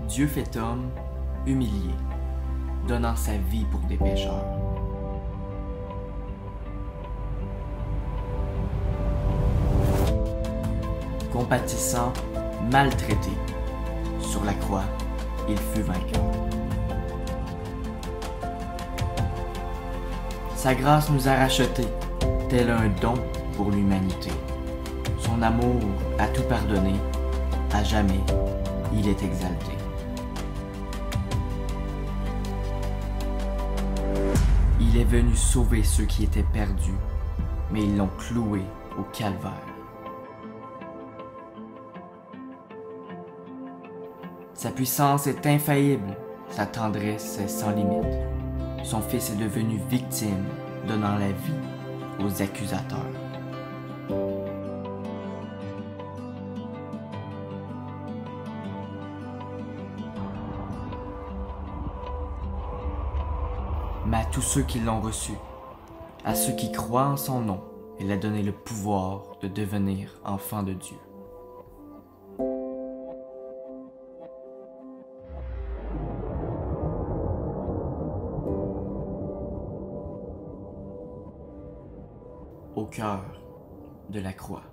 Dieu fait homme, humilié, donnant sa vie pour des pécheurs. Compatissant, maltraité, sur la croix, il fut vainqueur. Sa grâce nous a rachetés, tel un don pour l'humanité. Son amour a tout pardonné, à jamais il est exalté. Il est venu sauver ceux qui étaient perdus, mais ils l'ont cloué au calvaire. Sa puissance est infaillible, sa tendresse est sans limite. Son Fils est devenu victime, donnant la vie aux accusateurs. Mais à tous ceux qui l'ont reçu, à ceux qui croient en son nom, il a donné le pouvoir de devenir enfants de Dieu. Au cœur de la croix.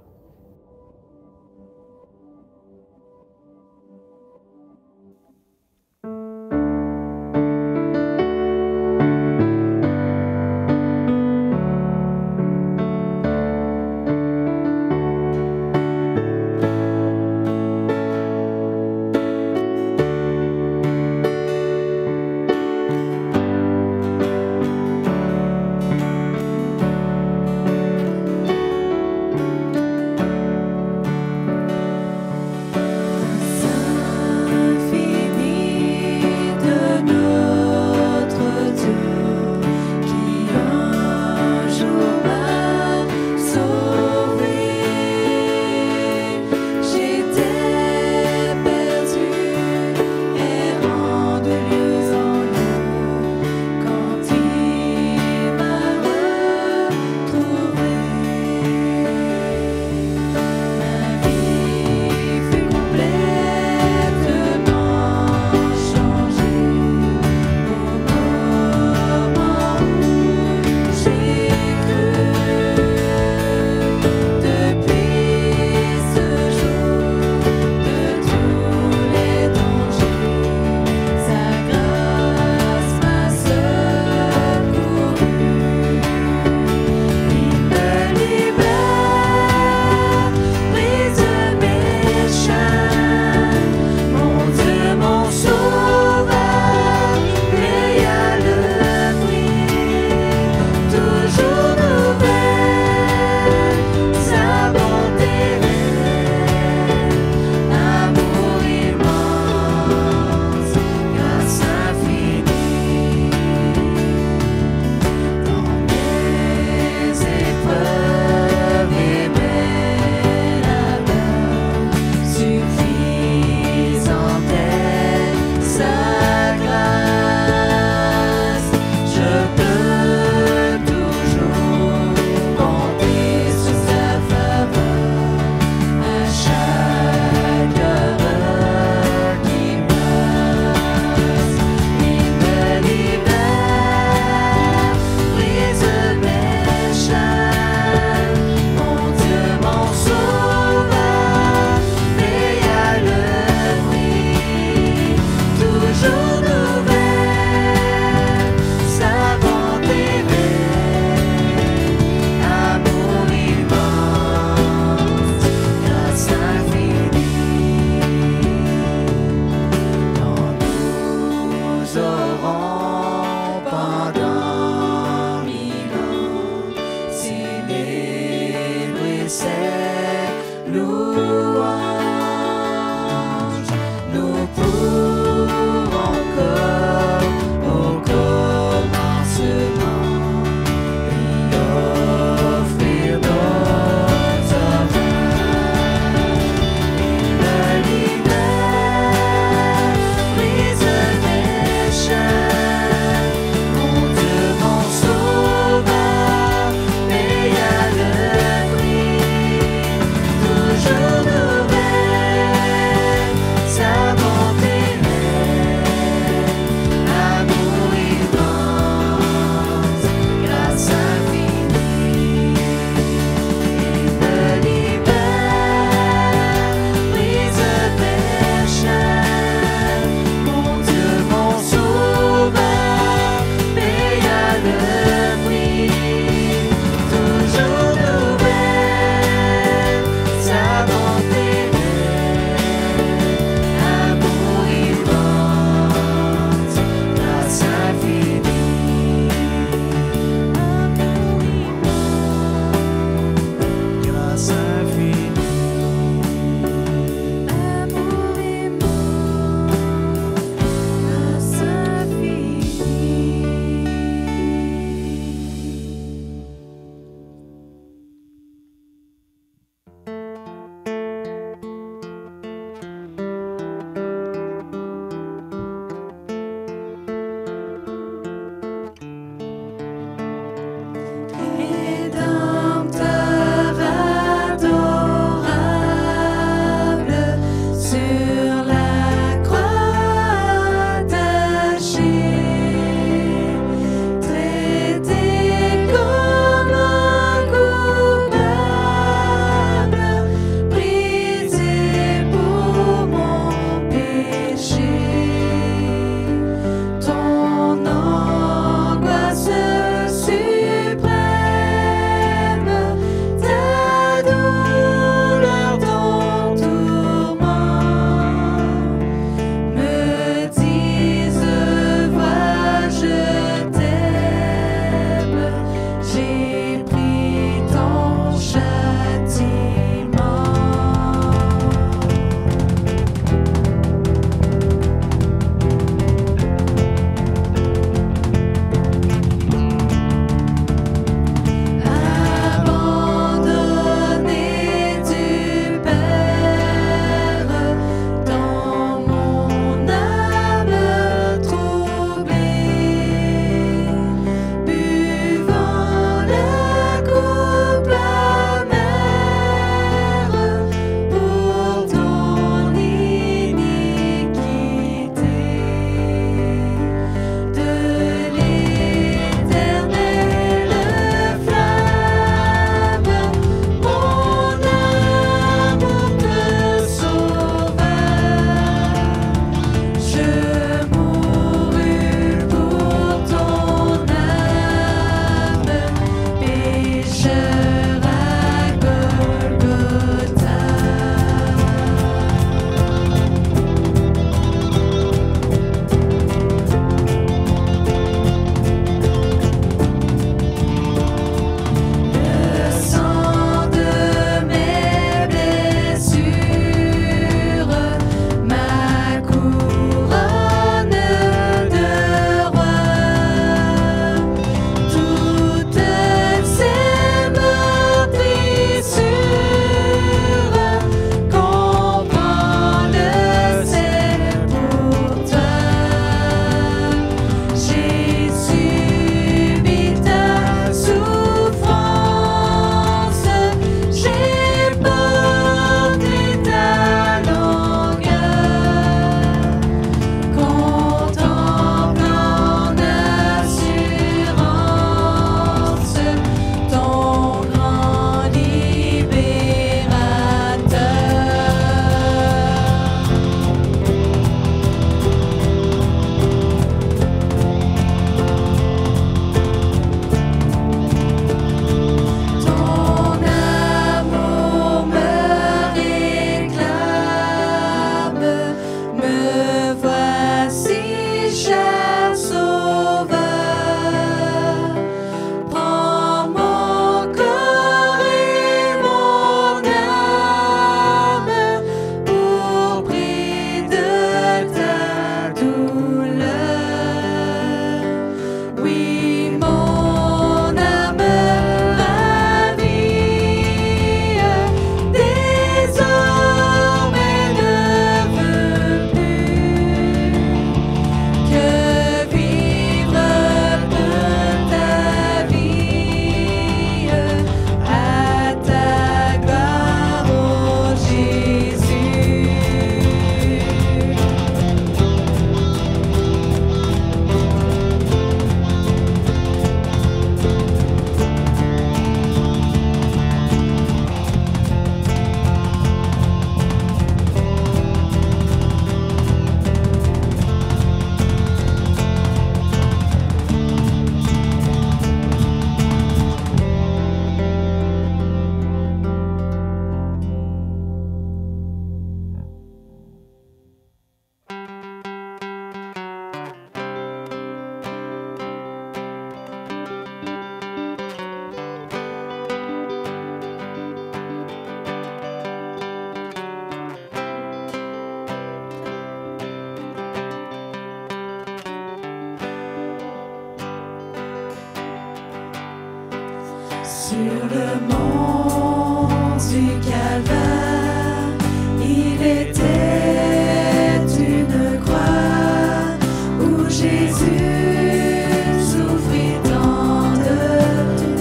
Sur le mont du Calvaire, il était une croix où Jésus souffrit tant de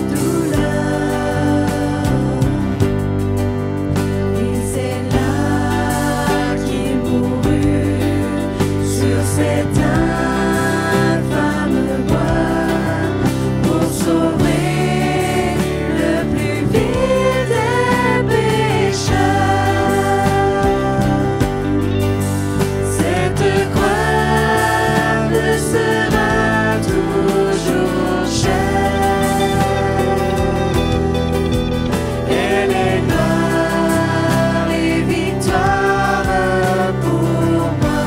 douleur. Et c'est là qu'il mourut sur cette infâme croix pour sauver le plus vil des pécheurs. Cette croix me sera toujours chère. Elle est gloire et victoire pour moi.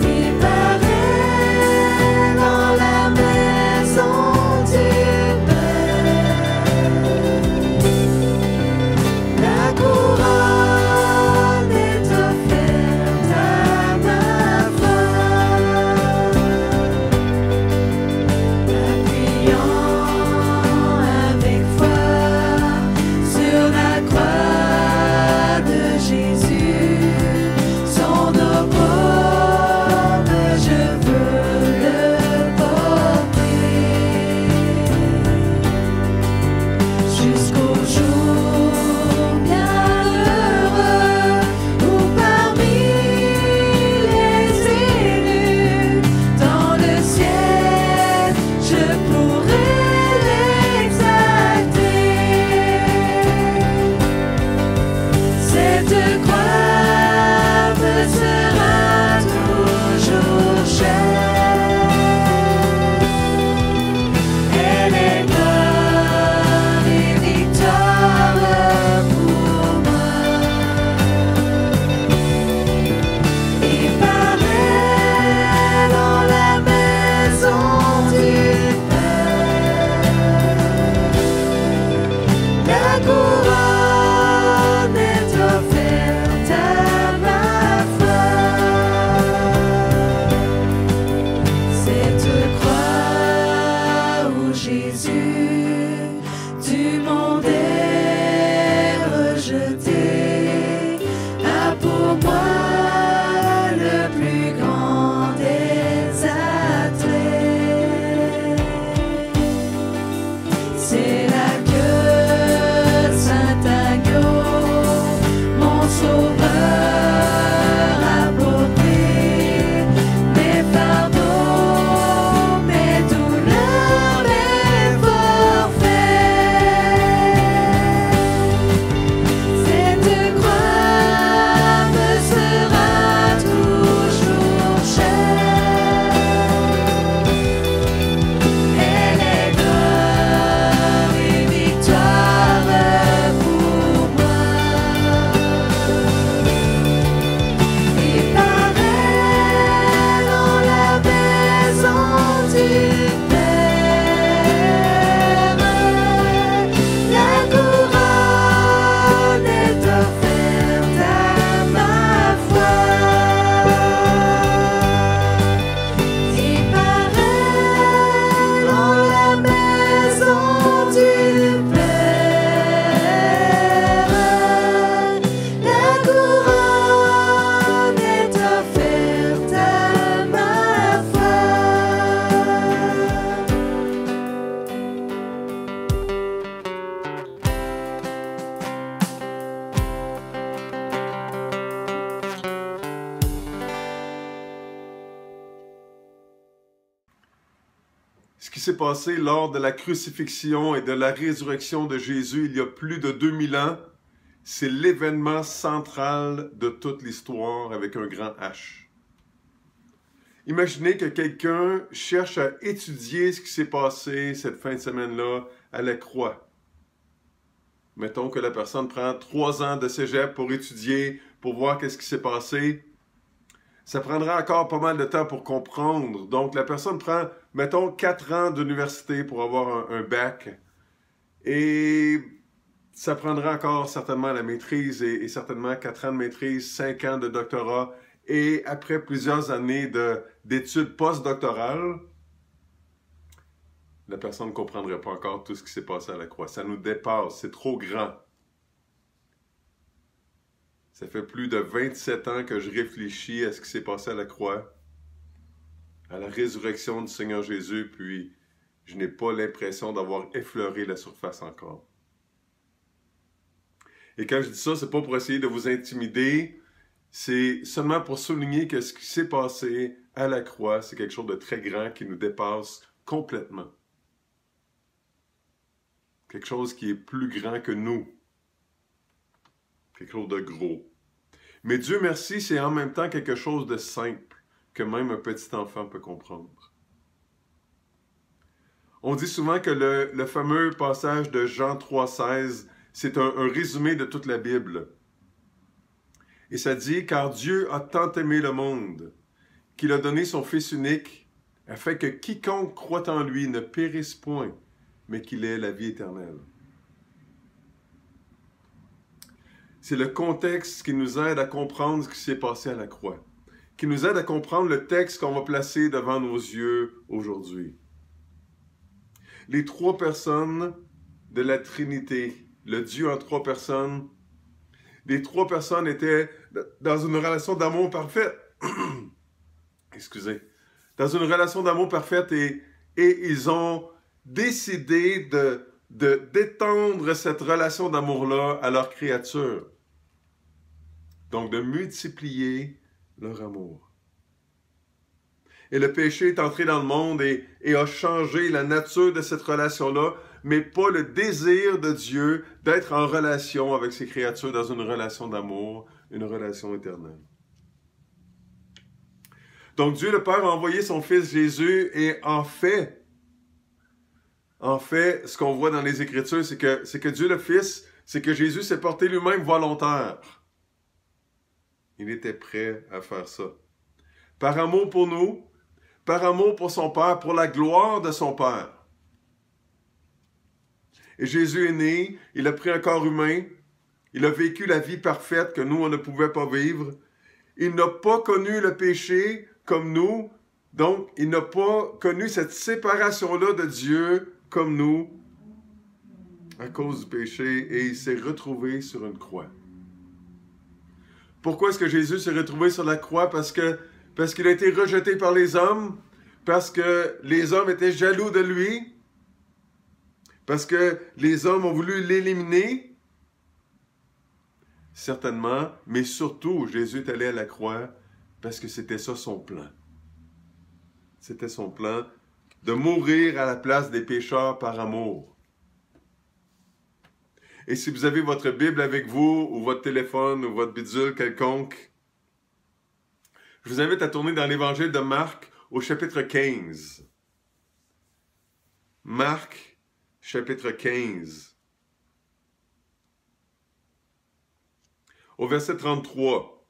Il paraît dans la maison du Père, la couronne est offerte à ma foi. Appuyant avec foi sur la croix de Jésus, son opprobre, je veux le porter jusqu'au jour bienheureux où parmi les élus dans le ciel je pourrai l'exalter. Cette croix me sera toujours chère. Elle est gloire et victoire pour moi. Il paraît dans la maison du Père, la couronne est offerte à ma foi. Cette croix où Jésus du monde est rejeté a pour moi le plus grand des attraits. C'est là que Saint Agneau, mon sauveur, a porté mes fardeaux, mes douleurs, mes forfaits. Cette croix me sera toujours chère. Elle est gloire et victoire pour moi. Il paraît dans la maison du Père, la couronne est offerte à ma foi. Il paraît dans la maison du Père, la couronne est offerte à ma foi. Ce qui s'est passé lors de la crucifixion et de la résurrection de Jésus il y a plus de 2000 ans, c'est l'événement central de toute l'histoire avec un grand H. Imaginez que quelqu'un cherche à étudier ce qui s'est passé cette fin de semaine-là à la croix. Mettons que la personne prend 3 ans de cégep pour étudier, pour voir qu'est-ce qui s'est passé. Ça prendra encore pas mal de temps pour comprendre. Donc, la personne prend, mettons, 4 ans d'université pour avoir un bac. Et ça prendra encore certainement la maîtrise et certainement 4 ans de maîtrise, 5 ans de doctorat. Et après plusieurs années d'études postdoctorales, la personne ne comprendrait pas encore tout ce qui s'est passé à la croix. Ça nous dépasse, c'est trop grand. Ça fait plus de 27 ans que je réfléchis à ce qui s'est passé à la croix, à la résurrection du Seigneur Jésus, puis je n'ai pas l'impression d'avoir effleuré la surface encore. Et quand je dis ça, c'est pas pour essayer de vous intimider, c'est seulement pour souligner que ce qui s'est passé à la croix, c'est quelque chose de très grand qui nous dépasse complètement. Quelque chose qui est plus grand que nous. Quelque chose de gros. Mais Dieu merci, c'est en même temps quelque chose de simple que même un petit enfant peut comprendre. On dit souvent que le fameux passage de Jean 3,16, c'est un résumé de toute la Bible. Et ça dit « Car Dieu a tant aimé le monde, qu'il a donné son Fils unique, afin que quiconque croit en lui ne périsse point, mais qu'il ait la vie éternelle. » C'est le contexte qui nous aide à comprendre ce qui s'est passé à la croix, qui nous aide à comprendre le texte qu'on va placer devant nos yeux aujourd'hui. Les trois personnes de la Trinité, le Dieu en trois personnes, les trois personnes étaient dans une relation d'amour parfaite. Excusez. Dans une relation d'amour parfaite et ils ont décidé d'étendre cette relation d'amour-là à leur créature. Donc, de multiplier leur amour. Et le péché est entré dans le monde et a changé la nature de cette relation-là, mais pas le désir de Dieu d'être en relation avec ses créatures dans une relation d'amour, une relation éternelle. Donc, Dieu le Père a envoyé son Fils Jésus et en fait, ce qu'on voit dans les Écritures, c'est que Dieu le Fils, c'est que Jésus s'est porté lui-même volontaire. Il était prêt à faire ça. Par amour pour nous, par amour pour son Père, pour la gloire de son Père. Et Jésus est né, il a pris un corps humain, il a vécu la vie parfaite que nous, on ne pouvait pas vivre. Il n'a pas connu le péché comme nous, donc il n'a pas connu cette séparation-là de Dieu comme nous à cause du péché et il s'est retrouvé sur une croix. Pourquoi est-ce que Jésus s'est retrouvé sur la croix? Parce qu'il a été rejeté par les hommes, parce que les hommes étaient jaloux de lui, parce que les hommes ont voulu l'éliminer. Certainement, mais surtout, Jésus est allé à la croix parce que c'était ça son plan. C'était son plan de mourir à la place des pécheurs par amour. Et si vous avez votre Bible avec vous, ou votre téléphone, ou votre bidule quelconque, je vous invite à tourner dans l'Évangile de Marc au chapitre 15. Marc, chapitre 15. Au verset 33.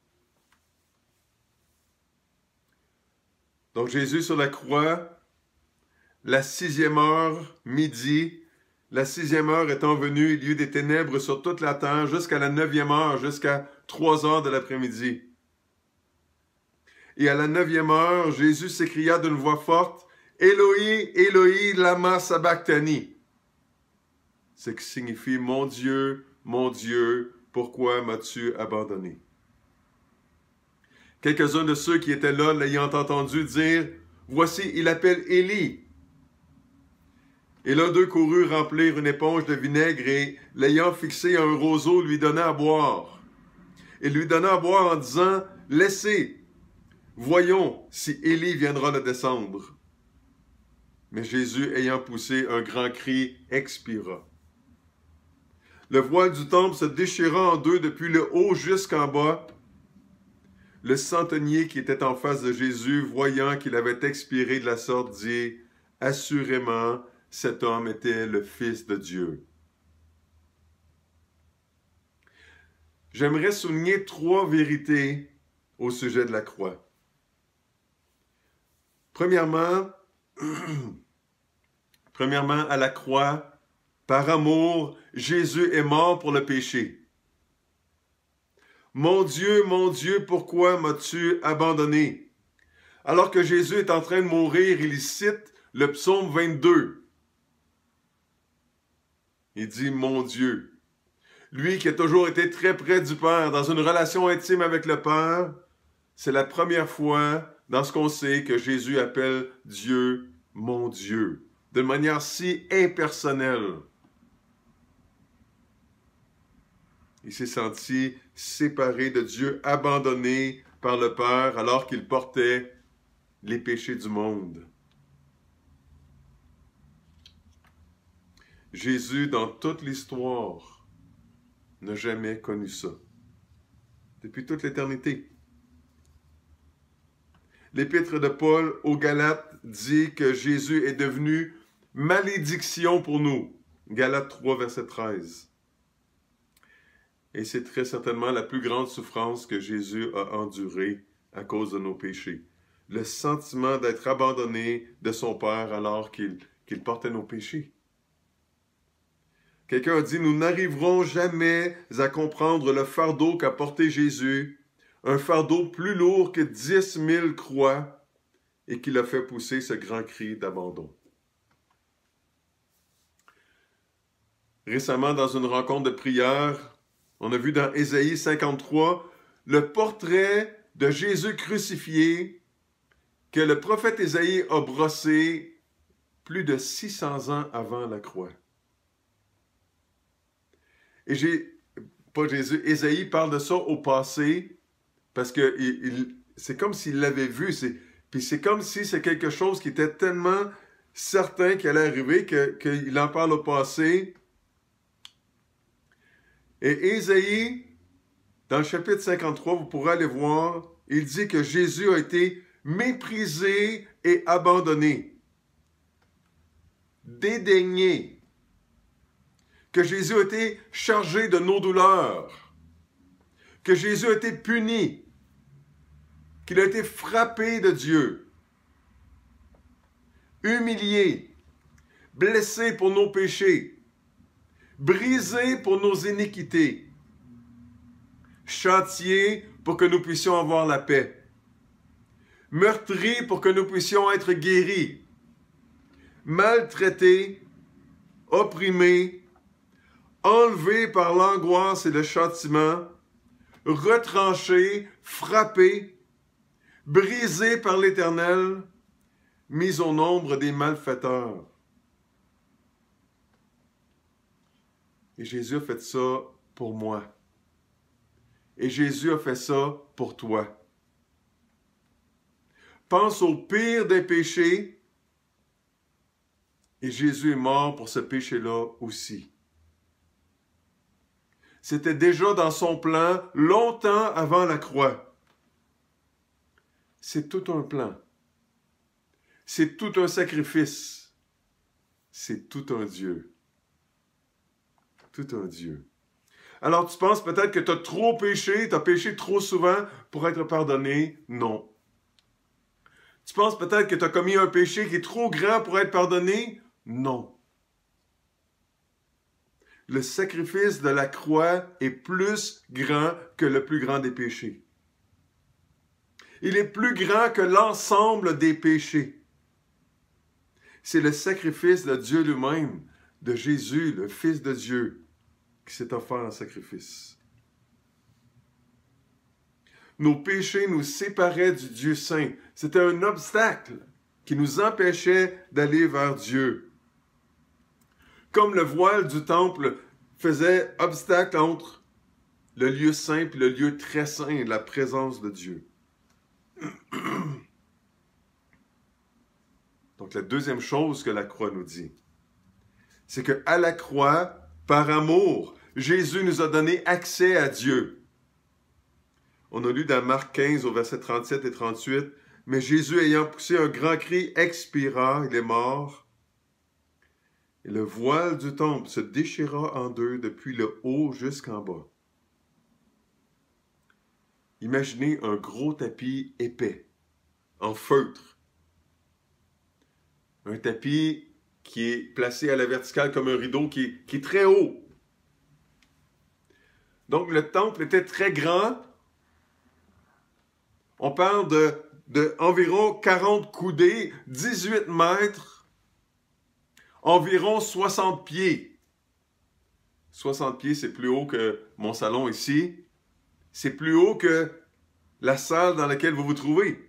Donc Jésus sur la croix, la 6e heure, midi, la 6e heure étant venue, il y eut des ténèbres sur toute la terre jusqu'à la 9e heure, jusqu'à 3 heures de l'après-midi. Et à la 9e heure, Jésus s'écria d'une voix forte, « Éloi, Éloi, lama sabachthani » ce qui signifie « Mon Dieu, pourquoi m'as-tu abandonné » Quelques-uns de ceux qui étaient là l'ayant entendu dire, « Voici, il appelle Élie. » Et l'un d'eux courut remplir une éponge de vinaigre et, l'ayant fixé à un roseau, lui donna à boire. Et lui donna à boire en disant, « Laissez, voyons si Élie viendra le descendre. » Mais Jésus, ayant poussé un grand cri, expira. Le voile du temple se déchira en deux depuis le haut jusqu'en bas. Le centenier qui était en face de Jésus, voyant qu'il avait expiré de la sorte, dit, « Assurément, cet homme était le Fils de Dieu. » J'aimerais souligner 3 vérités au sujet de la croix. Premièrement, à la croix, par amour, Jésus est mort pour le péché. « Mon Dieu, pourquoi m'as-tu abandonné? » Alors que Jésus est en train de mourir, il cite le psaume 22. Il dit « Mon Dieu ». Lui qui a toujours été très près du Père, dans une relation intime avec le Père, c'est la première fois dans ce qu'on sait que Jésus appelle Dieu « Mon Dieu », de manière si impersonnelle. Il s'est senti séparé de Dieu, abandonné par le Père alors qu'il portait les péchés du monde. Jésus, dans toute l'histoire, n'a jamais connu ça. Depuis toute l'éternité. L'épître de Paul aux Galates dit que Jésus est devenu malédiction pour nous. Galates 3, verset 13. Et c'est très certainement la plus grande souffrance que Jésus a endurée à cause de nos péchés. Le sentiment d'être abandonné de son Père alors qu'il portait nos péchés. Quelqu'un a dit, nous n'arriverons jamais à comprendre le fardeau qu'a porté Jésus, un fardeau plus lourd que 10 000 croix, et qui l'a fait pousser ce grand cri d'abandon. Récemment, dans une rencontre de prière, on a vu dans Ésaïe 53 le portrait de Jésus crucifié que le prophète Ésaïe a brossé plus de 600 ans avant la croix. Et Ésaïe parle de ça au passé parce que c'est comme s'il l'avait vu. Puis c'est comme si c'est quelque chose qui était tellement certain qu'il allait arriver qu'il en parle au passé. Et Ésaïe, dans le chapitre 53, vous pourrez aller voir, il dit que Jésus a été méprisé et abandonné, dédaigné, que Jésus a été chargé de nos douleurs, que Jésus a été puni, qu'il a été frappé de Dieu, humilié, blessé pour nos péchés, brisé pour nos iniquités, châtié pour que nous puissions avoir la paix, meurtri pour que nous puissions être guéris, maltraité, opprimé, enlevé par l'angoisse et le châtiment, retranché, frappé, brisé par l'Éternel, mis au nombre des malfaiteurs. Et Jésus a fait ça pour moi. Et Jésus a fait ça pour toi. Pense au pire des péchés, et Jésus est mort pour ce péché-là aussi. C'était déjà dans son plan longtemps avant la croix. C'est tout un plan. C'est tout un sacrifice. C'est tout un Dieu. Tout un Dieu. Alors tu penses peut-être que tu as trop péché, tu as péché trop souvent pour être pardonné? Non. Tu penses peut-être que tu as commis un péché qui est trop grand pour être pardonné? Non. Le sacrifice de la croix est plus grand que le plus grand des péchés. Il est plus grand que l'ensemble des péchés. C'est le sacrifice de Dieu lui-même, de Jésus, le Fils de Dieu, qui s'est offert en sacrifice. Nos péchés nous séparaient du Dieu saint. C'était un obstacle qui nous empêchait d'aller vers Dieu. Comme le voile du temple faisait obstacle entre le lieu saint et le lieu très saint, la présence de Dieu. Donc la deuxième chose que la croix nous dit, c'est qu'à la croix, par amour, Jésus nous a donné accès à Dieu. On a lu dans Marc 15 au verset 37 et 38, « Mais Jésus ayant poussé un grand cri, expira, il est mort. Et le voile du temple se déchira en deux depuis le haut jusqu'en bas. » Imaginez un gros tapis épais, en feutre. Un tapis qui est placé à la verticale comme un rideau qui est très haut. Donc le temple était très grand. On parle de environ 40 coudées, 18 mètres, environ 60 pieds. 60 pieds, c'est plus haut que mon salon ici. C'est plus haut que la salle dans laquelle vous vous trouvez.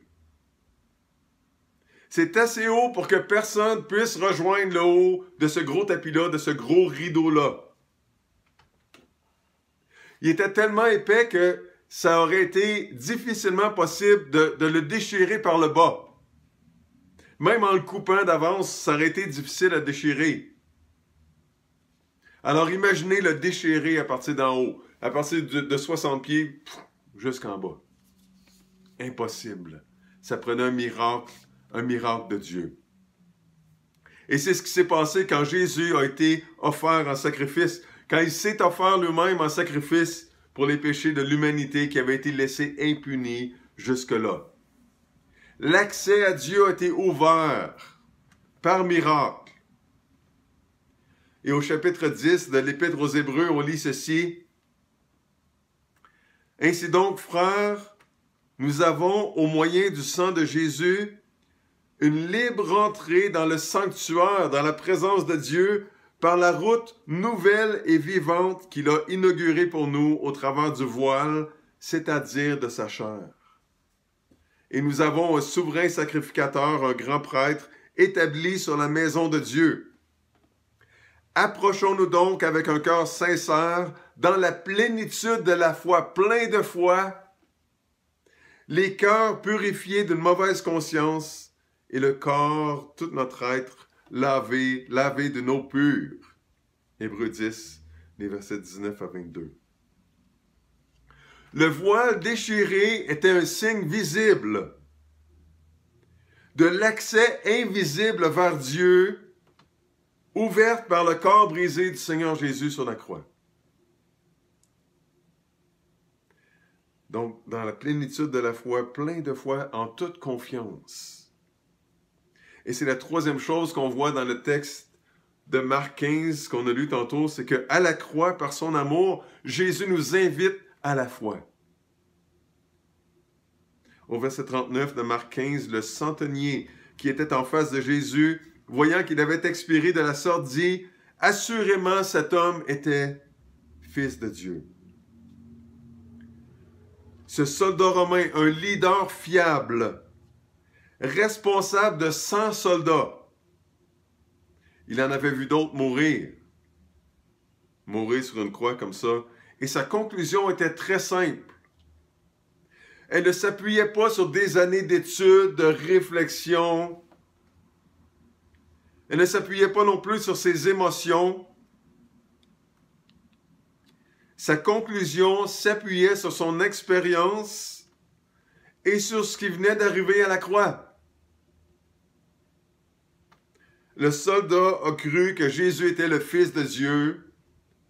C'est assez haut pour que personne puisse rejoindre le haut de ce gros tapis-là, de ce gros rideau-là. Il était tellement épais que ça aurait été difficilement possible de le déchirer par le bas. Même en le coupant d'avance, ça aurait été difficile à déchirer. Alors imaginez le déchirer à partir d'en haut, à partir de 60 pieds jusqu'en bas. Impossible. Ça prenait un miracle de Dieu. Et c'est ce qui s'est passé quand Jésus a été offert en sacrifice, quand il s'est offert lui-même en sacrifice pour les péchés de l'humanité qui avait été laissés impunis jusque-là. L'accès à Dieu a été ouvert par miracle. Et au chapitre 10 de l'Épître aux Hébreux, on lit ceci. « Ainsi donc, frères, nous avons, au moyen du sang de Jésus, une libre entrée dans le sanctuaire, dans la présence de Dieu, par la route nouvelle et vivante qu'il a inaugurée pour nous au travers du voile, c'est-à-dire de sa chair. Et nous avons un souverain sacrificateur, un grand prêtre, établi sur la maison de Dieu. Approchons-nous donc avec un cœur sincère, dans la plénitude de la foi, plein de foi, les cœurs purifiés d'une mauvaise conscience et le corps, tout notre être, lavé d'une eau pure. » Hébreux 10, les versets 19 à 22. Le voile déchiré était un signe visible de l'accès invisible vers Dieu, ouverte par le corps brisé du Seigneur Jésus sur la croix. Donc, dans la plénitude de la foi, plein de foi, en toute confiance. Et c'est la troisième chose qu'on voit dans le texte de Marc 15 qu'on a lu tantôt, c'est qu'à la croix, par son amour, Jésus nous invite à la foi. Au verset 39 de Marc 15, le centenier qui était en face de Jésus, voyant qu'il avait expiré de la sorte, dit « Assurément, cet homme était fils de Dieu. » Ce soldat romain, un leader fiable, responsable de 100 soldats, il en avait vu d'autres mourir sur une croix comme ça, et sa conclusion était très simple. Elle ne s'appuyait pas sur des années d'études, de réflexion. Elle ne s'appuyait pas non plus sur ses émotions. Sa conclusion s'appuyait sur son expérience et sur ce qui venait d'arriver à la croix. Le soldat a cru que Jésus était le Fils de Dieu,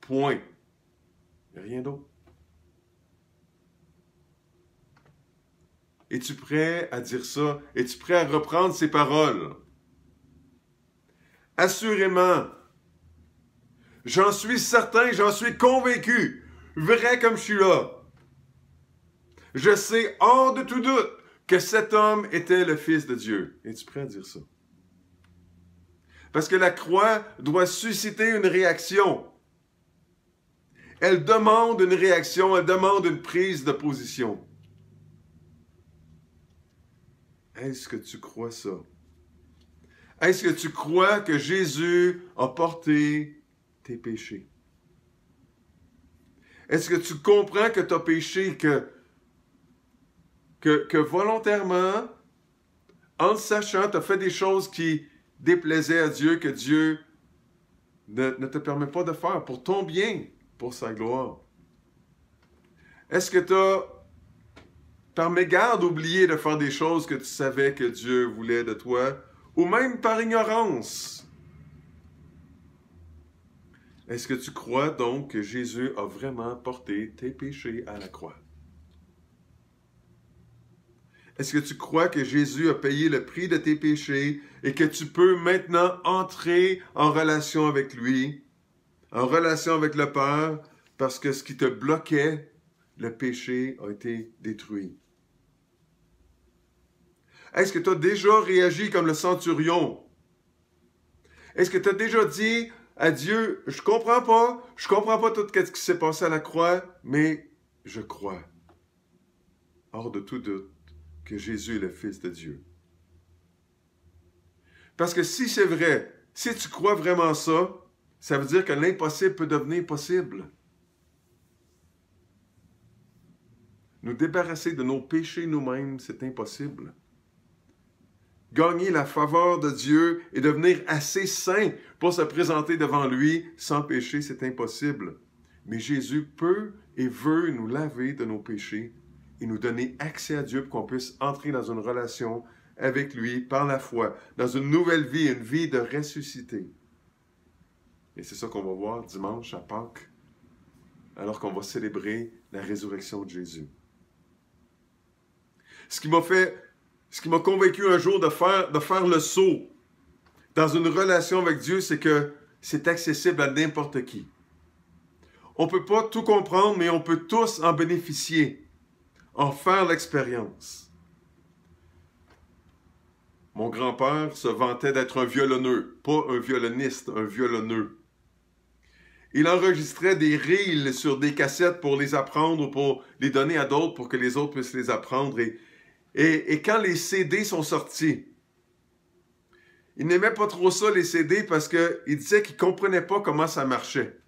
point. Rien d'autre. Es-tu prêt à dire ça? Es-tu prêt à reprendre ces paroles? Assurément, j'en suis certain, j'en suis convaincu, vrai comme je suis là. Je sais hors de tout doute que cet homme était le Fils de Dieu. Es-tu prêt à dire ça? Parce que la croix doit susciter une réaction. Elle demande une réaction, elle demande une prise de position. Est-ce que tu crois ça? Est-ce que tu crois que Jésus a porté tes péchés? Est-ce que tu comprends que tu as péché, que volontairement, en sachant, tu as fait des choses qui déplaisaient à Dieu, que Dieu ne te permet pas de faire pour ton bien, pour sa gloire? Est-ce que tu as, par mégarde, oublié de faire des choses que tu savais que Dieu voulait de toi, ou même par ignorance? Est-ce que tu crois donc que Jésus a vraiment porté tes péchés à la croix? Est-ce que tu crois que Jésus a payé le prix de tes péchés et que tu peux maintenant entrer en relation avec lui, en relation avec le Père, parce que ce qui te bloquait, le péché, a été détruit? Est-ce que tu as déjà réagi comme le centurion? Est-ce que tu as déjà dit à Dieu, je comprends pas tout ce qui s'est passé à la croix, mais je crois, hors de tout doute, que Jésus est le Fils de Dieu. Parce que si c'est vrai, si tu crois vraiment ça, ça veut dire que l'impossible peut devenir possible. Nous débarrasser de nos péchés nous-mêmes, c'est impossible. Gagner la faveur de Dieu et devenir assez saint pour se présenter devant lui sans péché, c'est impossible. Mais Jésus peut et veut nous laver de nos péchés et nous donner accès à Dieu pour qu'on puisse entrer dans une relation avec lui par la foi, dans une nouvelle vie, une vie de ressuscité. Et c'est ça qu'on va voir dimanche à Pâques, alors qu'on va célébrer la résurrection de Jésus. Ce qui m'a convaincu un jour de faire le saut dans une relation avec Dieu, c'est que c'est accessible à n'importe qui. On ne peut pas tout comprendre, mais on peut tous en bénéficier, en faire l'expérience. Mon grand-père se vantait d'être un violonneux, pas un violoniste, un violonneux. Il enregistrait des reels sur des cassettes pour les apprendre ou pour les donner à d'autres pour que les autres puissent les apprendre. Et quand les CD sont sortis, il n'aimait pas trop ça, les CD, parce qu'il disait qu'il ne comprenait pas comment ça marchait.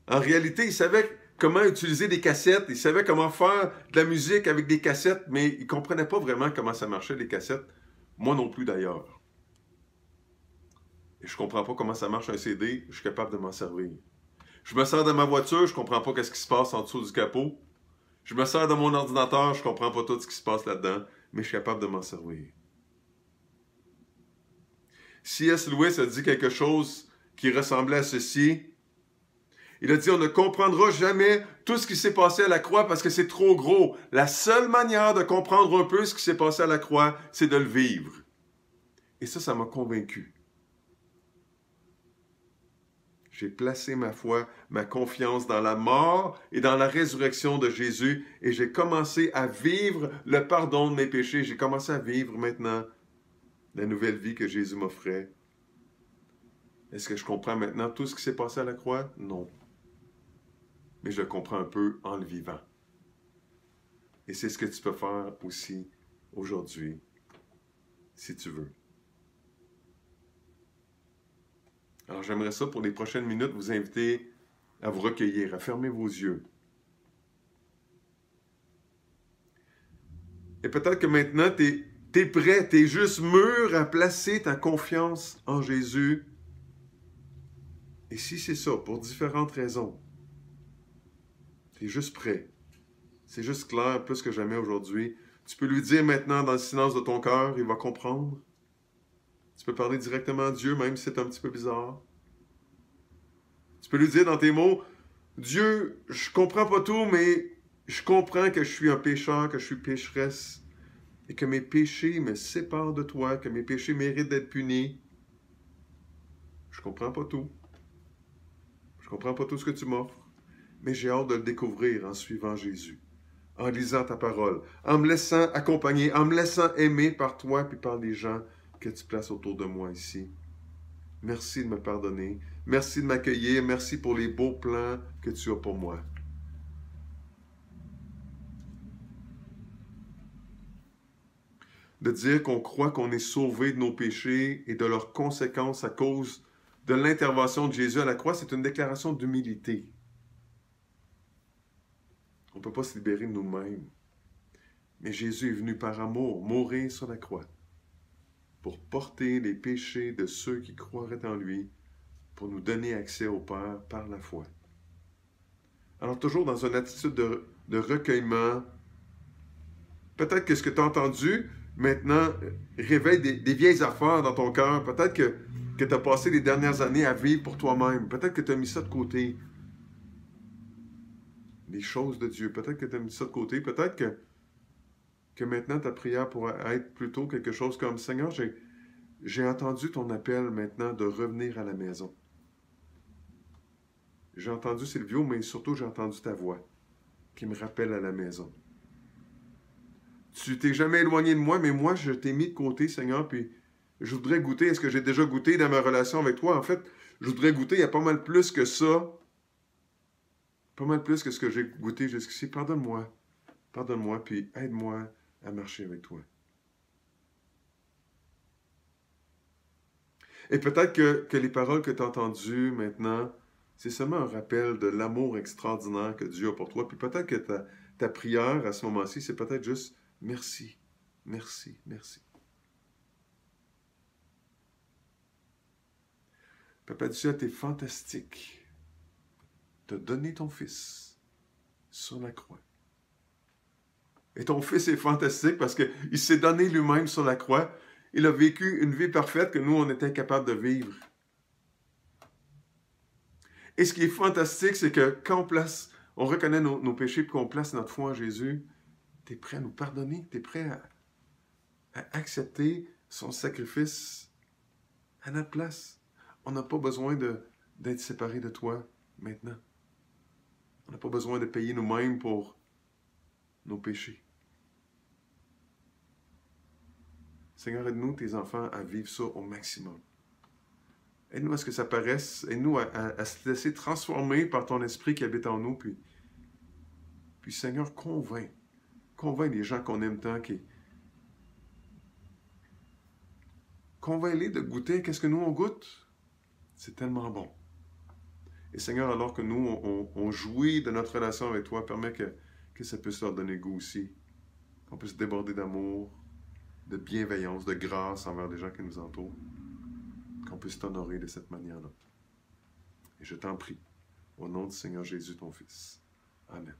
En réalité, il savait comment utiliser des cassettes, il savait comment faire de la musique avec des cassettes, mais il ne comprenait pas vraiment comment ça marchait, les cassettes. Moi non plus, d'ailleurs. Et je ne comprends pas comment ça marche un CD, je suis capable de m'en servir. Je me sers de ma voiture, je ne comprends pas ce qui se passe en dessous du capot. Je me sers de mon ordinateur, je ne comprends pas tout ce qui se passe là-dedans, mais je suis capable de m'en servir. C.S. Lewis a dit quelque chose qui ressemblait à ceci. Il a dit, on ne comprendra jamais tout ce qui s'est passé à la croix parce que c'est trop gros. La seule manière de comprendre un peu ce qui s'est passé à la croix, c'est de le vivre. Et ça m'a convaincu. J'ai placé ma foi, ma confiance dans la mort et dans la résurrection de Jésus et j'ai commencé à vivre le pardon de mes péchés. J'ai commencé à vivre maintenant la nouvelle vie que Jésus m'offrait. Est-ce que je comprends maintenant tout ce qui s'est passé à la croix? Non. Mais je le comprends un peu en le vivant. Et c'est ce que tu peux faire aussi aujourd'hui, si tu veux. Alors j'aimerais ça, pour les prochaines minutes, vous inviter à vous recueillir, à fermer vos yeux. Et peut-être que maintenant, tu es prêt, tu es juste mûr à placer ta confiance en Jésus. Et si c'est ça, pour différentes raisons, tu es juste prêt. C'est juste clair, plus que jamais aujourd'hui. Tu peux lui dire maintenant dans le silence de ton cœur, il va comprendre. Tu peux parler directement à Dieu, même si c'est un petit peu bizarre. Tu peux lui dire dans tes mots, Dieu, je comprends pas tout, mais je comprends que je suis un pécheur, que je suis pécheresse, et que mes péchés me séparent de toi, que mes péchés méritent d'être punis. Je comprends pas tout. Je comprends pas tout ce que tu m'offres, mais j'ai hâte de le découvrir en suivant Jésus, en lisant ta parole, en me laissant accompagner, en me laissant aimer par toi et par les gens que tu places autour de moi ici. Merci de me pardonner. Merci de m'accueillir. Merci pour les beaux plans que tu as pour moi. De dire qu'on croit qu'on est sauvé de nos péchés et de leurs conséquences à cause de l'intervention de Jésus à la croix, c'est une déclaration d'humilité. On ne peut pas se libérer de nous-mêmes. Mais Jésus est venu par amour mourir sur la croix pour porter les péchés de ceux qui croiraient en lui, pour nous donner accès au Père par la foi. Alors toujours dans une attitude de recueillement, peut-être que ce que tu as entendu, maintenant, réveille des vieilles affaires dans ton cœur. Peut-être que tu as passé les dernières années à vivre pour toi-même. Peut-être que tu as mis ça de côté. Les choses de Dieu. Peut-être que tu as mis ça de côté. Peut-être que maintenant ta prière pourrait être plutôt quelque chose comme « Seigneur, j'ai entendu ton appel maintenant de revenir à la maison. J'ai entendu Silvio, mais surtout j'ai entendu ta voix qui me rappelle à la maison. Tu t'es jamais éloigné de moi, mais moi je t'ai mis de côté, Seigneur, puis je voudrais goûter, est-ce que j'ai déjà goûté dans ma relation avec toi? En fait, je voudrais goûter, il y a pas mal plus que ça. Pas mal plus que ce que j'ai goûté jusqu'ici. Pardonne-moi, puis aide-moi à marcher avec toi. Et peut-être que les paroles que tu as entendues maintenant, c'est seulement un rappel de l'amour extraordinaire que Dieu a pour toi. Puis peut-être que ta prière à ce moment-ci, c'est peut-être juste merci, merci, merci. Papa Dieu, t'es fantastique. T'as donné ton Fils sur la croix. Et ton Fils est fantastique parce qu'il s'est donné lui-même sur la croix. Il a vécu une vie parfaite que nous, on était incapables de vivre. Et ce qui est fantastique, c'est que quand on reconnaît nos péchés et qu'on place notre foi en Jésus, tu es prêt à nous pardonner, tu es prêt à accepter son sacrifice à notre place. On n'a pas besoin d'être séparés de toi maintenant. On n'a pas besoin de payer nous-mêmes pour nos péchés. Seigneur, aide-nous, tes enfants, à vivre ça au maximum. Aide-nous à ce que ça paraisse. Aide-nous à se laisser transformer par ton esprit qui habite en nous. Puis Seigneur, convainc les gens qu'on aime tant. Convainc-les de goûter. Qu'est-ce que nous, on goûte? C'est tellement bon. Et Seigneur, alors que nous, on jouit de notre relation avec toi, permets que ça puisse leur donner goût aussi. Qu'on puisse déborder d'amour, de bienveillance, de grâce envers les gens qui nous entourent. Qu'on puisse t'honorer de cette manière-là. Et je t'en prie, au nom du Seigneur Jésus, ton Fils. Amen.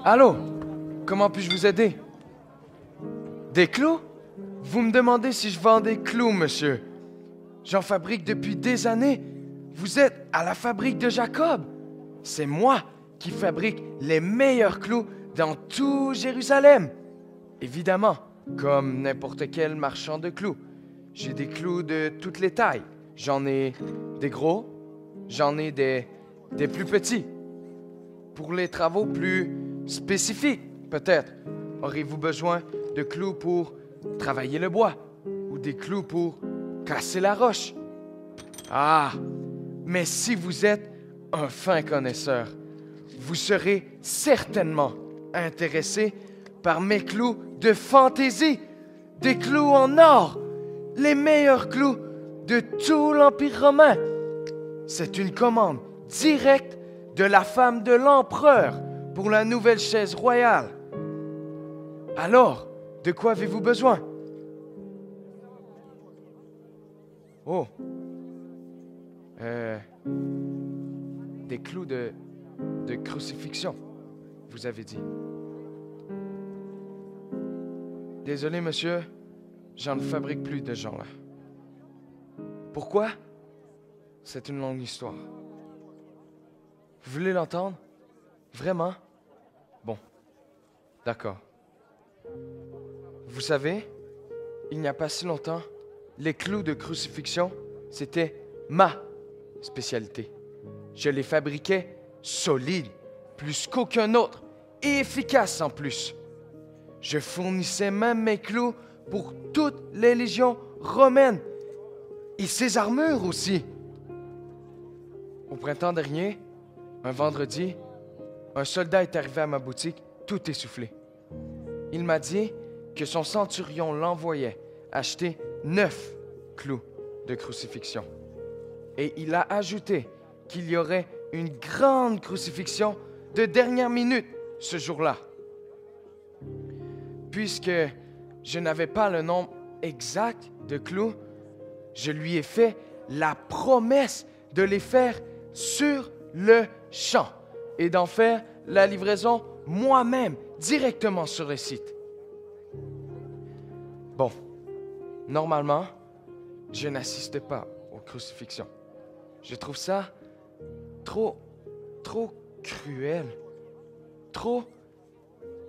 Allô? Comment puis-je vous aider? Des clous? Vous me demandez si je vends des clous, monsieur. J'en fabrique depuis des années. Vous êtes à la fabrique de Jacob. C'est moi qui fabrique les meilleurs clous dans tout Jérusalem. Évidemment, comme n'importe quel marchand de clous. J'ai des clous de toutes les tailles. J'en ai des gros, j'en ai des plus petits. Pour les travaux plus spécifiques, peut-être, aurez-vous besoin de clous pour travailler le bois ou des clous pour casser la roche. Ah, mais si vous êtes un fin connaisseur, vous serez certainement intéressé par mes clous de fantaisie, des clous en or, les meilleurs clous de tout l'Empire romain. C'est une commande directe de la femme de l'empereur pour la nouvelle chaise royale. Alors, de quoi avez-vous besoin? Oh. Des clous de crucifixion, vous avez dit. Désolé, monsieur, j'en ne fabrique plus de gens là. Pourquoi? C'est une longue histoire. Vous voulez l'entendre? Vraiment? Bon, d'accord. Vous savez, il n'y a pas si longtemps, les clous de crucifixion, c'était ma spécialité. Je les fabriquais solides, plus qu'aucun autre, et efficaces en plus. Je fournissais même mes clous pour toutes les légions romaines, et ses armures aussi. Au printemps dernier, un vendredi, un soldat est arrivé à ma boutique, tout essoufflé. Il m'a dit que son centurion l'envoyait acheter 9 clous de crucifixion. Et il a ajouté qu'il y aurait une grande crucifixion de dernière minute ce jour-là. Puisque je n'avais pas le nombre exact de clous, je lui ai fait la promesse de les faire sur le champ, et d'en faire la livraison moi-même, directement sur le site. Bon, normalement, je n'assiste pas aux crucifixions. Je trouve ça trop cruel, trop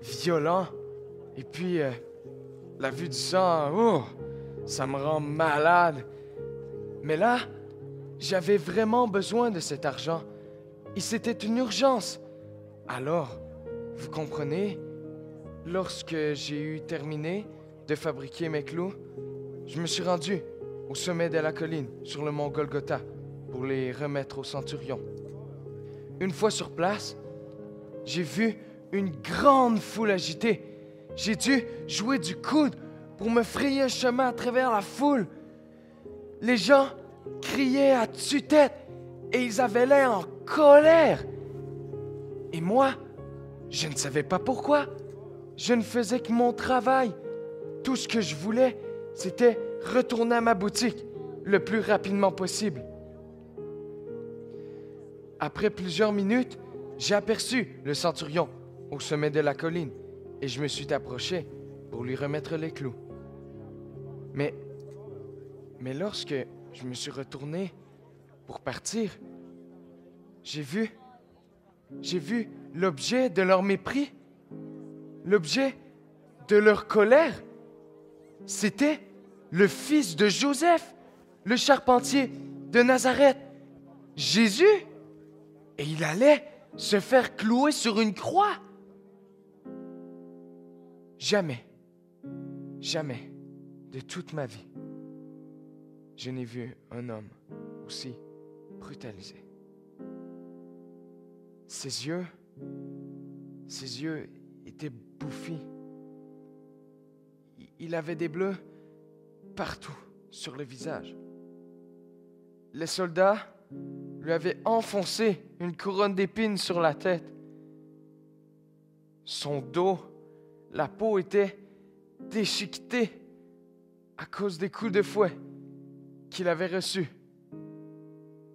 violent. Et puis, la vue du sang, oh, ça me rend malade. Mais là, j'avais vraiment besoin de cet argent. Et c'était une urgence. Alors, vous comprenez, lorsque j'ai eu terminé de fabriquer mes clous, je me suis rendu au sommet de la colline, sur le mont Golgotha, pour les remettre au centurion. Une fois sur place, j'ai vu une grande foule agitée. J'ai dû jouer du coude pour me frayer un chemin à travers la foule. Les gens criaient à tue-tête et ils avaient l'air en colère. Et moi, je ne savais pas pourquoi. Je ne faisais que mon travail. Tout ce que je voulais, c'était retourner à ma boutique le plus rapidement possible. Après plusieurs minutes, j'ai aperçu le centurion au sommet de la colline et je me suis approché pour lui remettre les clous. Mais lorsque je me suis retourné pour partir, j'ai vu l'objet de leur mépris, l'objet de leur colère. C'était le fils de Joseph, le charpentier de Nazareth, Jésus. Et il allait se faire clouer sur une croix. Jamais de toute ma vie, je n'ai vu un homme aussi brutalisé. Ses yeux étaient bouffis. Il avait des bleus partout sur le visage. Les soldats lui avaient enfoncé une couronne d'épines sur la tête. Son dos, la peau était déchiquetée à cause des coups de fouet qu'il avait reçus.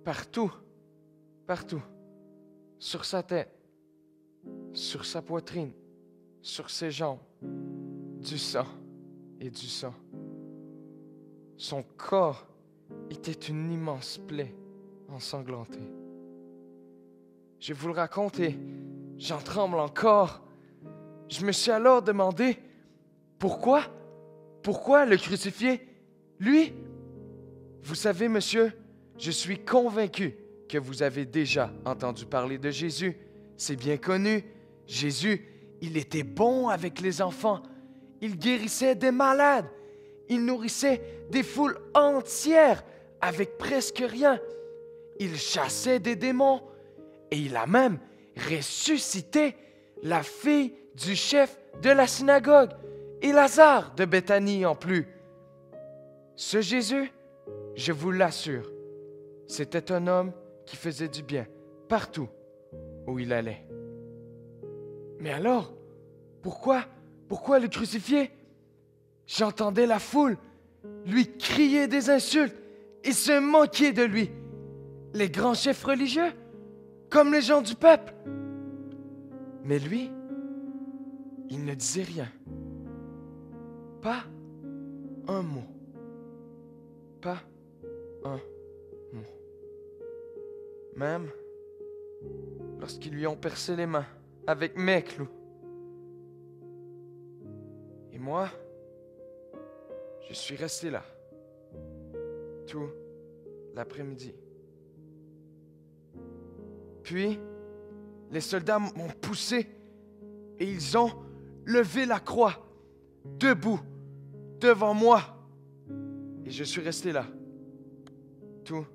Partout, sur sa tête, sur sa poitrine, sur ses jambes, du sang et du sang. Son corps était une immense plaie ensanglantée. Je vous le raconte et j'en tremble encore. Je me suis alors demandé pourquoi le crucifier, lui? Vous savez, monsieur, je suis convaincu que vous avez déjà entendu parler de Jésus. C'est bien connu. Jésus, il était bon avec les enfants. Il guérissait des malades. Il nourrissait des foules entières avec presque rien. Il chassait des démons et il a même ressuscité la fille du chef de la synagogue et Lazare de Béthanie en plus. Ce Jésus, je vous l'assure, c'était un homme qui faisait du bien partout où il allait. Mais alors, pourquoi le crucifier? J'entendais la foule lui crier des insultes et se moquer de lui. Les grands chefs religieux, comme les gens du peuple. Mais lui, il ne disait rien. Pas un mot. Pas un mot. Même lorsqu'ils lui ont percé les mains avec mes clous. Et moi, je suis resté là tout l'après-midi. Puis, les soldats m'ont poussé et ils ont levé la croix, debout, devant moi. Et je suis resté là, tout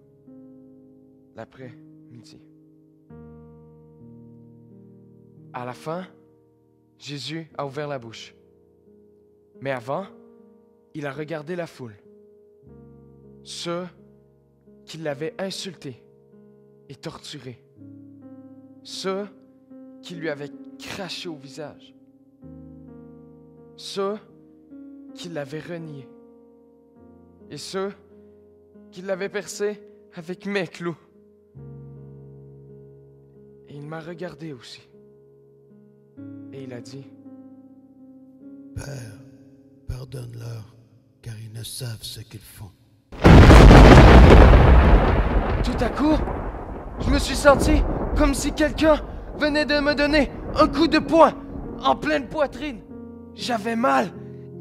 l'après-midi. À la fin, Jésus a ouvert la bouche. Mais avant, il a regardé la foule, ceux qui l'avaient insulté et torturé, ceux qui lui avaient craché au visage, ceux qui l'avaient renié et ceux qui l'avaient percé avec mes clous. Et Et il m'a regardé aussi. Et il a dit, Père, pardonne-leur, car ils ne savent ce qu'ils font. tout à coup, je me suis senti comme si quelqu'un venait de me donner un coup de poing en pleine poitrine. J'avais mal,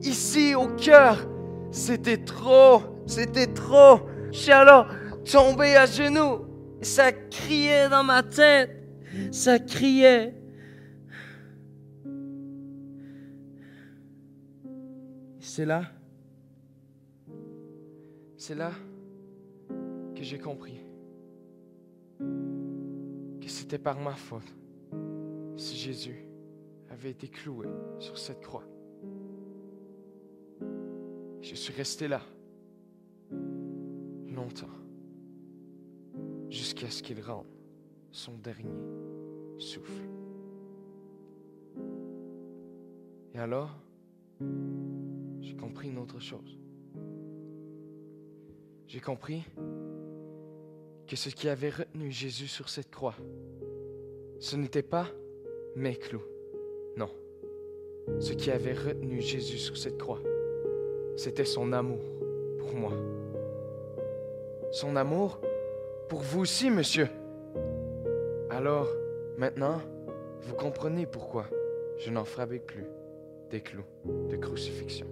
ici au cœur. C'était trop. Je suis alors tombé à genoux. Ça criait dans ma tête. Ça criait. C'est là que j'ai compris que c'était par ma faute si Jésus avait été cloué sur cette croix. Je suis resté là longtemps jusqu'à ce qu'il rende son dernier souffle. Et alors, j'ai compris une autre chose. J'ai compris que ce qui avait retenu Jésus sur cette croix, ce n'était pas mes clous. Non. Ce qui avait retenu Jésus sur cette croix, c'était son amour pour moi. Son amour pour vous aussi, monsieur. Alors, maintenant, vous comprenez pourquoi je n'en fabrique plus des clous de crucifixion.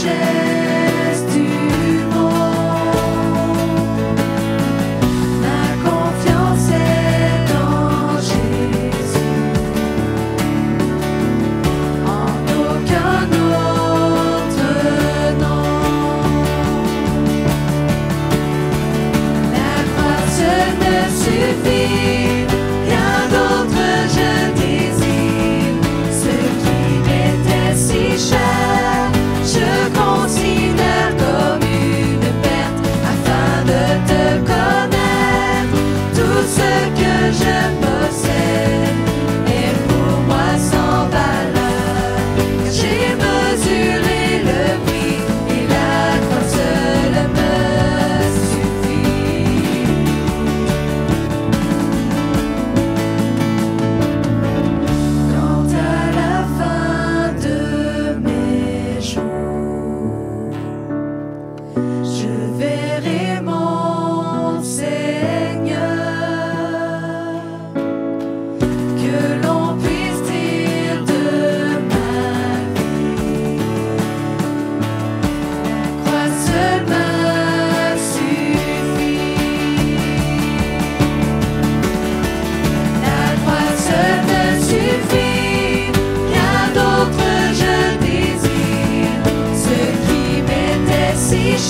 Richesse du monde.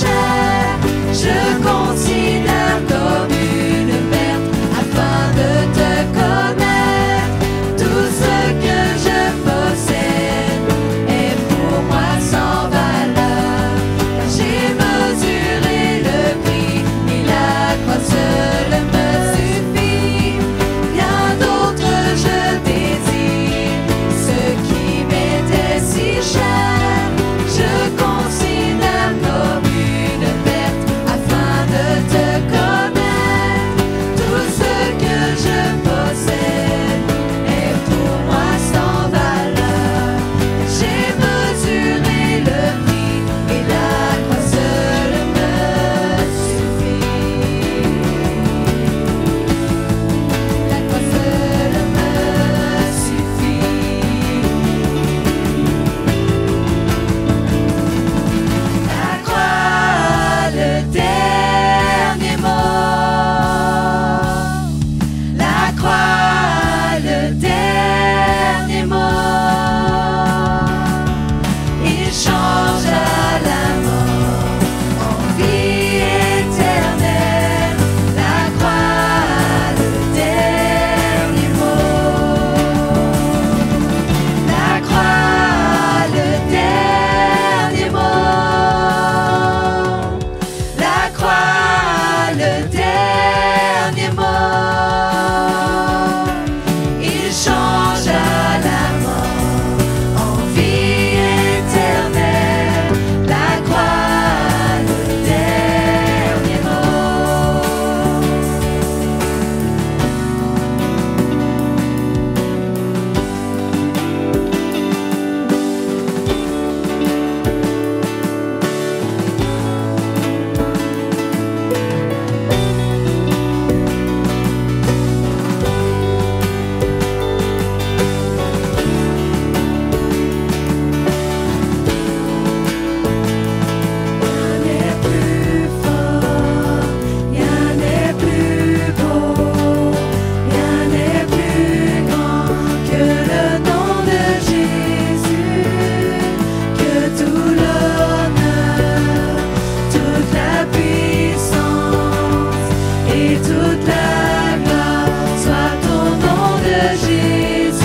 cher, je considère comme une perte afin de te connaître. Tout ce que je possède est pour moi sans valeur, car j'ai mesuré le prix et la croix seule me suffit. Bien d'autres je désire, ce qui m'était si cher, je considère comme une perte afin de te connaître. Tout ce que je possède est pour moi sans valeur. J'ai mesuré le prix et la croix seule me suffit. La croix seule me suffit. La croix, le dernier mot. La croix, le dernier mot. Il change à la mort en vie éternelle. La croix, le dernier mot. La croix, le dernier mot. La croix, le dernier mot. Il change à la mort en vie éternelle. La croix, le dernier mot. Rien n'est plus fort, rien n'est plus beau, rien n'est plus grand que le nom de Jésus, que tout l'honneur, toute la puissance et toute la gloire soit au nom de Jésus.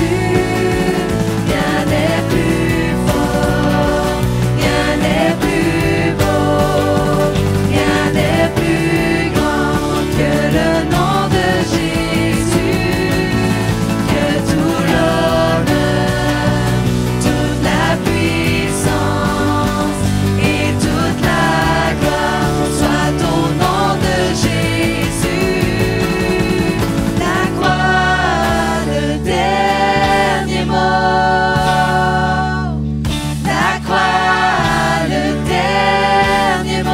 Rien n'est plus fort, rien n'est plus beau, rien n'est plus grand que le nom de Jésus, que tout l'honneur, toute la puissance et toute la gloire soit au nom de Jésus. La croix, le dernier mot. La croix, le dernier mot.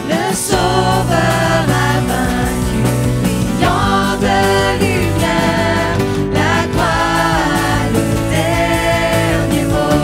Le Sauveur a vaincu, brillant de lumière. La croix, le dernier mot.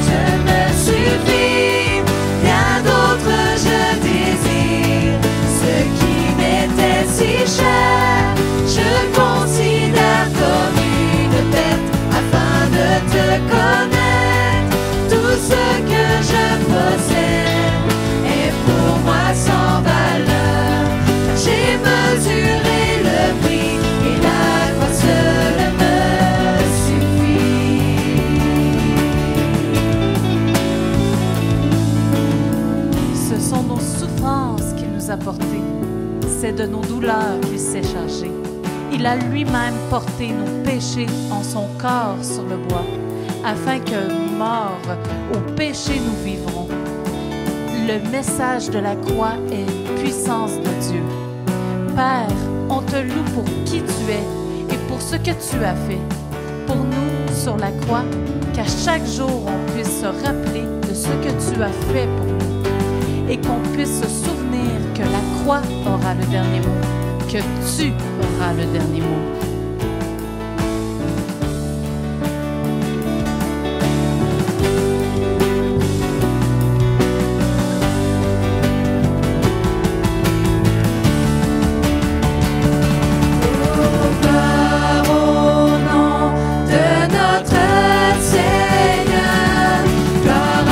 Je me suffis, bien d'autres je désire, ce qui m'était si cher, je considère comme une perte afin de te connaître. Tout ce que je possède est pour moi sans valeur, car j'ai mesuré le prix et la croix seule me suffit. Ce sont nos souffrances qu'il nous a portées. C'est de nos douleurs qu'il s'est chargé. Il a lui-même porté nos péchés en son corps sur le bois, afin que, morts au péché, nous vivrons. Le message de la croix est une puissance de Dieu. Père, on te loue pour qui tu es et pour ce que tu as fait pour nous sur la croix, qu'à chaque jour on puisse se rappeler de ce que tu as fait pour nous et qu'on puisse se souvenir que la croix aura le dernier mot, que tu auras le dernier mot. Gloire au nom de notre Seigneur, gloire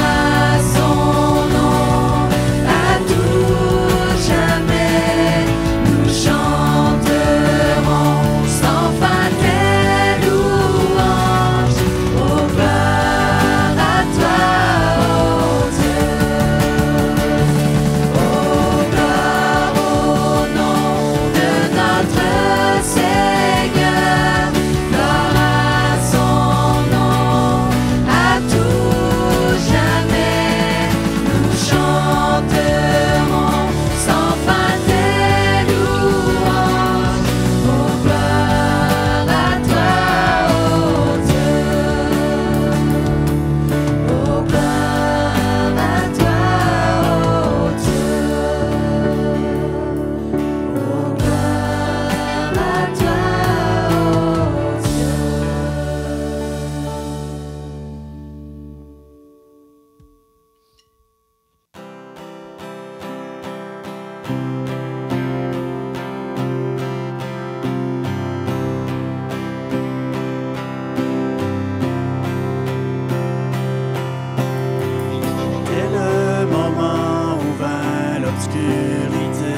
l'obscurité.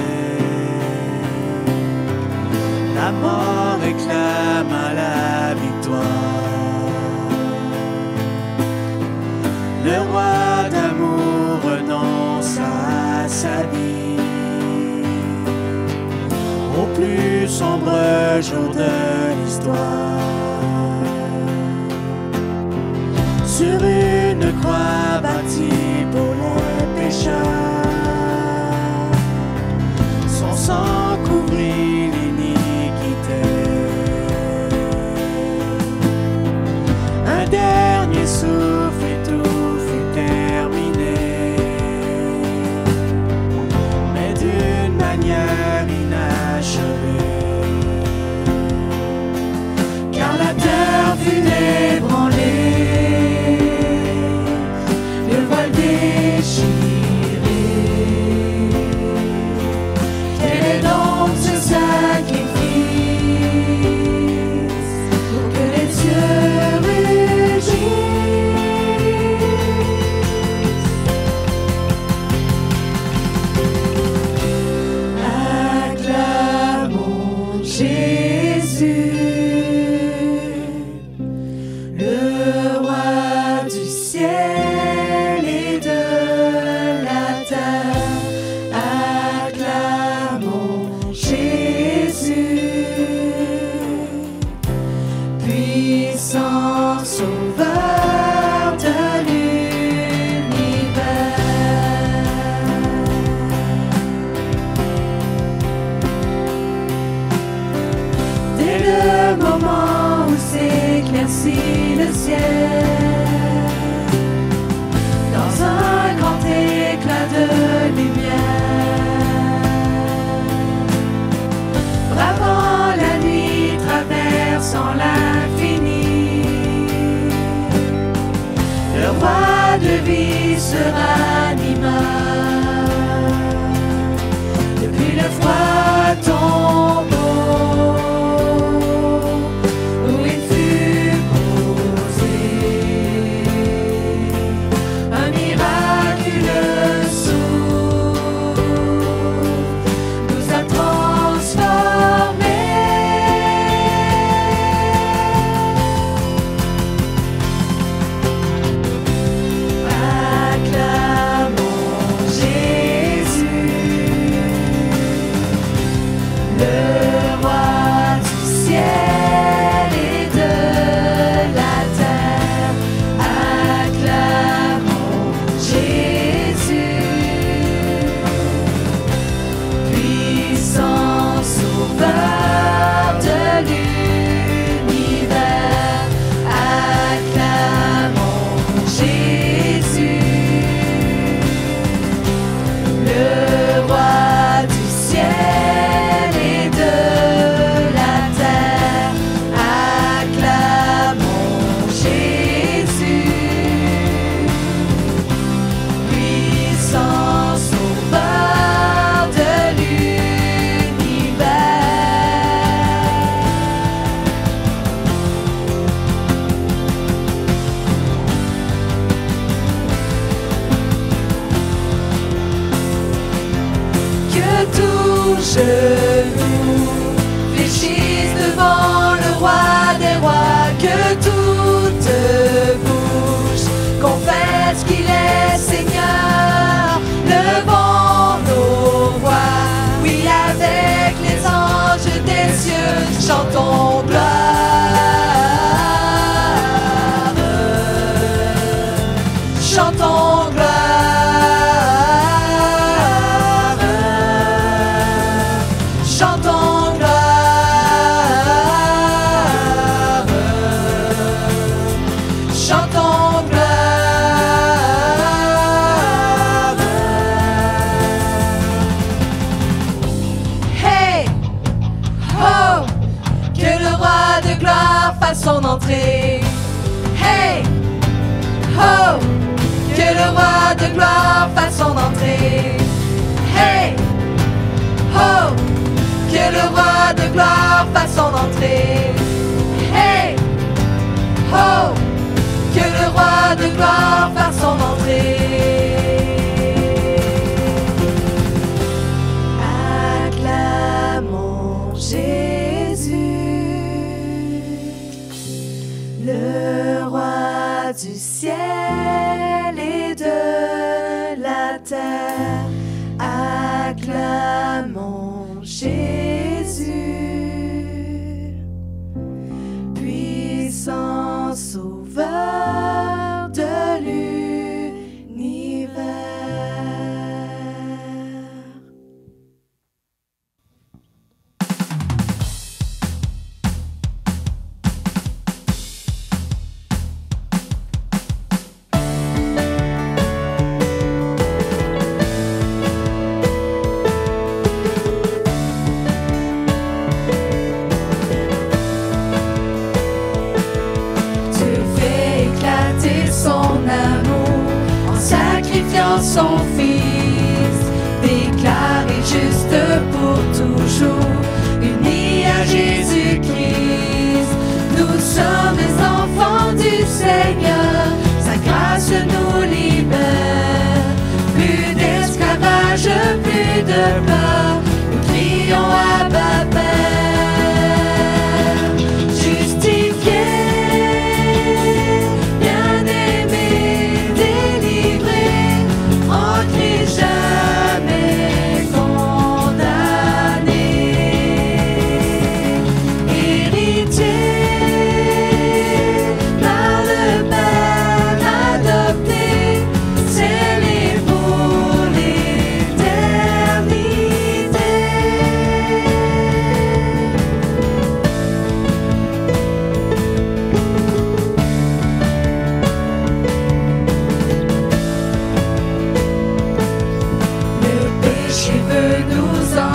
La mort réclame à la victoire. Le roi d'amour renonce à sa vie. Au plus sombre jour de l'histoire, sur une croix bâtie pour les pécheurs, son sang couvrit l'iniquité. Un dernier souffle et tout fut terminé, mais d'une manière inachevée, car la terre fut ébranlée, le voile déchiré. Quel est donc ce sacrifice pour que les cieux rugissent? Acclamons Jésus, le roi du ciel et de la terre. Acclamons Jésus, puissant sauveur de l'univers. Dès le moment où s'éclaircit le ciel, dans un grand éclat de lumière, bravant la nuit, traversant l'infini, le roi de vie se ranima. Depuis le froid tombeau où il fut posé, un miraculeux souffle nous a transformés. Acclamons Jésus, le roi du ciel et de la terre. Acclamons Jésus, puissant sauveur de l'univers. Acclamons Jésus, le roi du ciel et de la terre. Acclamons Jésus, puissant sauveur de l'univers. Que tout genou fléchisse devant le roi des rois, que toute bouche confesse qu'il est Seigneur. Levons nos voix, oui, avec les anges des cieux, chantons gloire. Chantons gloire. Chantons gloire. Chantons gloire. Hey, ho, que le roi de gloire fasse son entrée. Hey, ho, que le roi de gloire fasse son entrée. Hey, ho, que le roi de gloire fasse son entrée. Hey, ho, que le roi de gloire fasse son entrée. terre, acclamons Jésus, puissant sauveur de l'univers. Son Fils, déclaré juste pour toujours, unis à Jésus-Christ. Nous sommes les enfants du Seigneur, sa grâce nous libère. Plus d'esclavage, plus de peur, nous crions Abba Père. Justifiés, jamais condamné, héritier par le Père adopté, scellé pour l'éternité.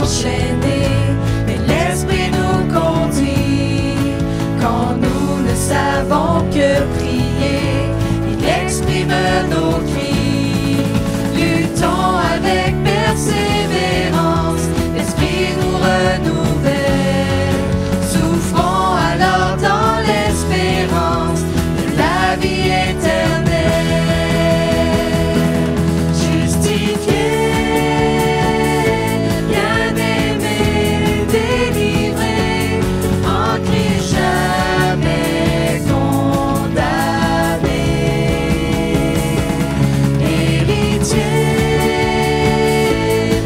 Enchaîner, mais l'Esprit nous conduit. Quand nous ne savons que prier, il exprime nos cris. Luttons avec persévérance, l'Esprit nous renouvelle. Souffrons alors dans l'espérance de la vie éternelle. Justifiés, jamais condamné, héritier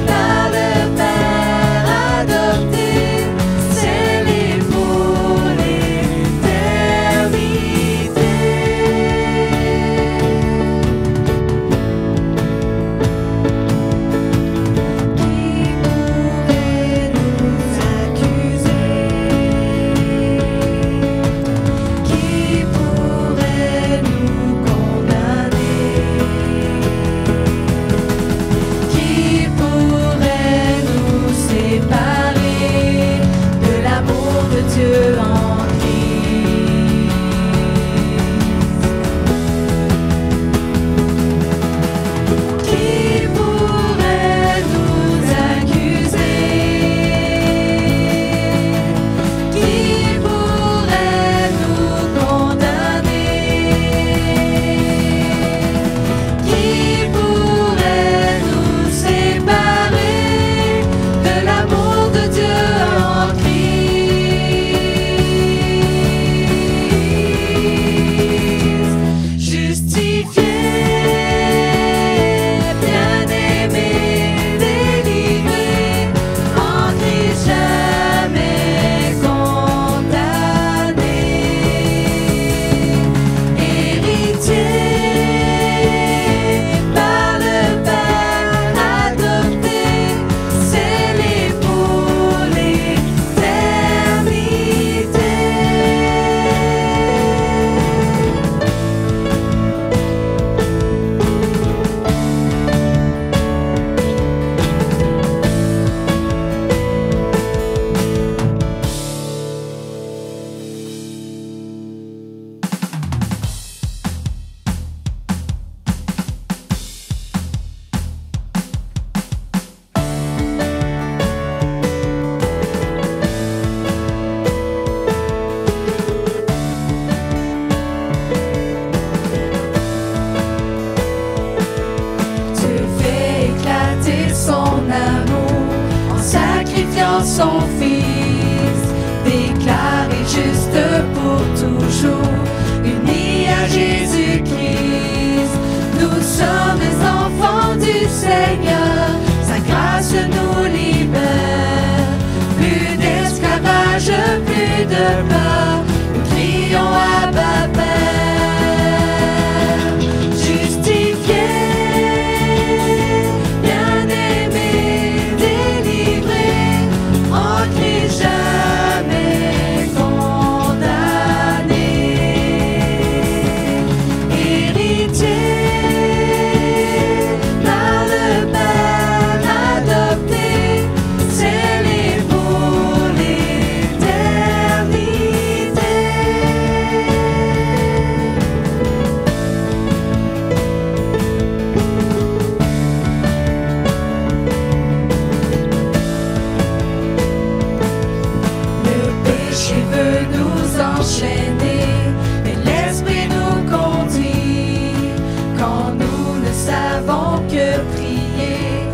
par le Père adopté, scellé pour l'éternité. Qui pourrait nous accuser? Qui pourrait nous séparer de l'amour de Dieu en Christ? Qui pourrait nous accuser? Qui pourrait nous condamner? Qui pourrait nous séparer de l'amour de Dieu en Christ? Justifié, bien-aimé, délivré, en Christ jamais condamné, héritier par le Père adopté, scellé pour l'éternité. Tu fais éclater son amour en sacrifiant son Fils, déclaré juste pour toujours, unis à Jésus-Christ. Nous sommes les enfants du Seigneur. n'avons que prier.